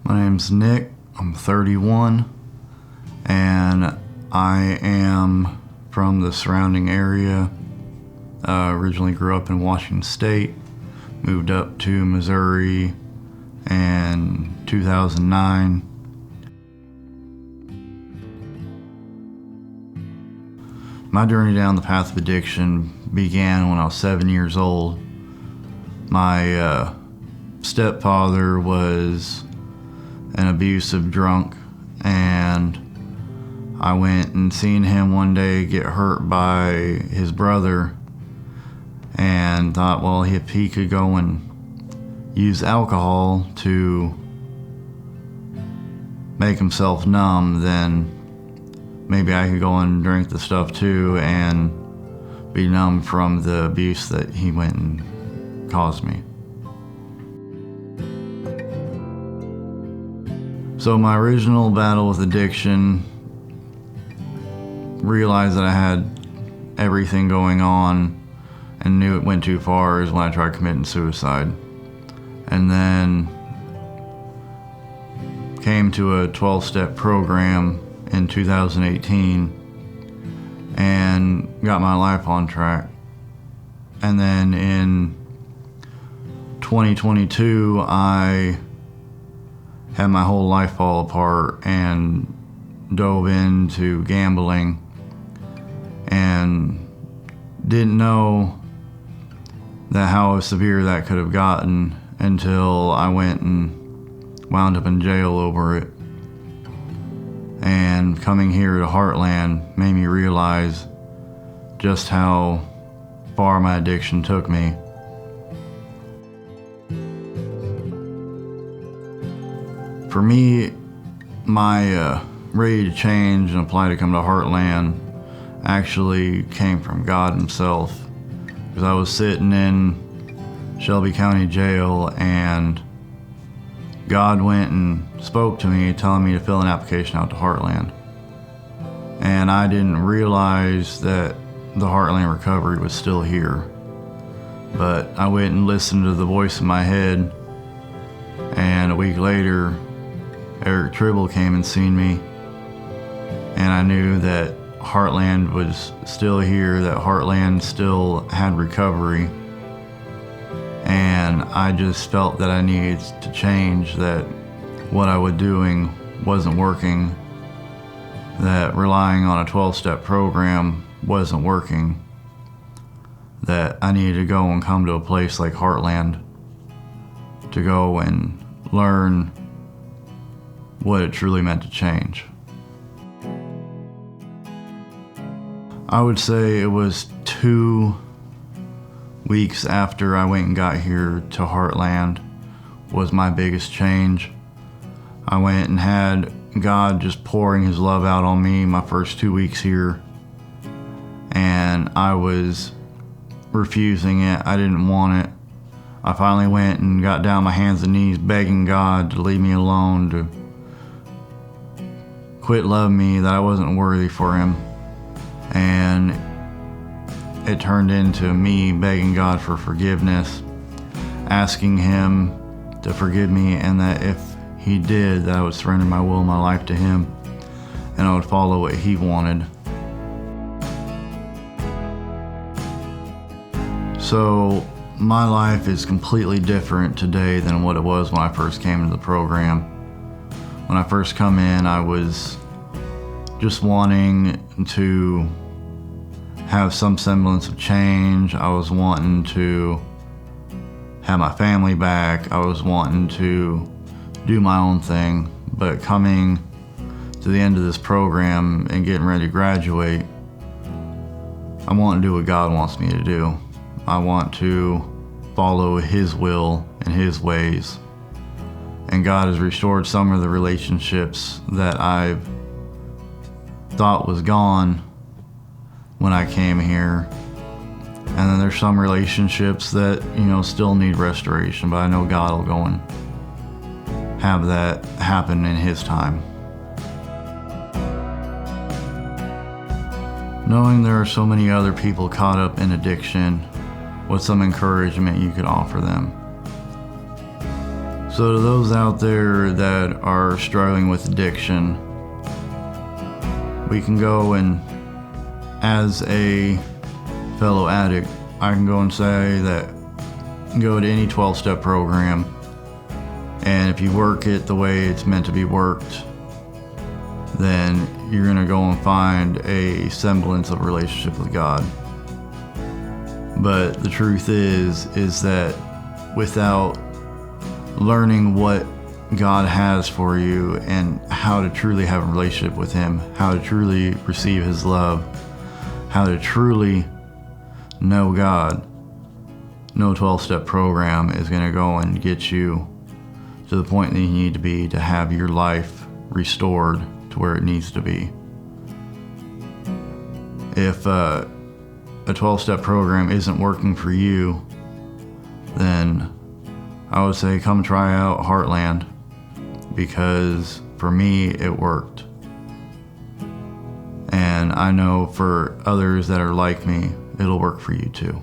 My name's Nick. I'm 31, and I am from the surrounding area. Originally grew up in Washington State, moved up to Missouri in 2009. My journey down the path of addiction began when I was 7 years old. My stepfather was an abusive drunk, and I went and seen him one day get hurt by his brother and thought, well, if he could go and use alcohol to make himself numb, then maybe I could go and drink the stuff too and be numb from the abuse that he went and caused me. So my original battle with addiction, realized that I had everything going on and knew it went too far, is when I tried committing suicide. And then came to a 12-step program in 2018 and got my life on track. And then in 2022, I had my whole life fall apart and dove into gambling and didn't know that how severe that could have gotten until I went and wound up in jail over it. And coming here to Heartland made me realize just how far my addiction took me. For me, my ready to change and apply to come to Heartland actually came from God himself. Because I was sitting in Shelby County Jail and God went and spoke to me, telling me to fill an application out to Heartland. And I didn't realize that the Heartland Recovery was still here. But I went and listened to the voice in my head, and a week later, Eric Tribble came and seen me, and I knew that Heartland was still here, that Heartland still had recovery, and I just felt that I needed to change, that what I was doing wasn't working, that relying on a 12-step program wasn't working, that I needed to go and come to a place like Heartland to go and learn what it truly meant to change. I would say it was 2 weeks after I went and got here to Heartland was my biggest change. I went and had God just pouring his love out on me my first 2 weeks here, and I was refusing it. I didn't want it. I finally went and got down on my hands and knees begging God to leave me alone, to quit loving me, that I wasn't worthy for him. And it turned into me begging God for forgiveness, asking him to forgive me, and that if he did, that I would surrender my will and my life to him, and I would follow what he wanted. So my life is completely different today than what it was when I first came into the program. When I first come in, I was just wanting to have some semblance of change. I was wanting to have my family back. I was wanting to do my own thing. But coming to the end of this program and getting ready to graduate, I want to do what God wants me to do. I want to follow his will and his ways. And God has restored some of the relationships that I've thought was gone when I came here. And then there's some relationships that, still need restoration, but I know God will go and have that happen in his time. Knowing there are so many other people caught up in addiction, what's some encouragement you could offer them? So to those out there that are struggling with addiction, we can go and, as a fellow addict, I can go and say that go to any 12-step program, and if you work it the way it's meant to be worked, then you're going to go and find a semblance of a relationship with God. But the truth is that without learning what God has for you and how to truly have a relationship with Him, how to truly receive His love, how to truly know God, no 12-step program is going to go and get you to the point that you need to be to have your life restored to where it needs to be. If a 12-step program isn't working for you, then I would say come try out Heartland, because for me it worked. And I know for others that are like me, it'll work for you too.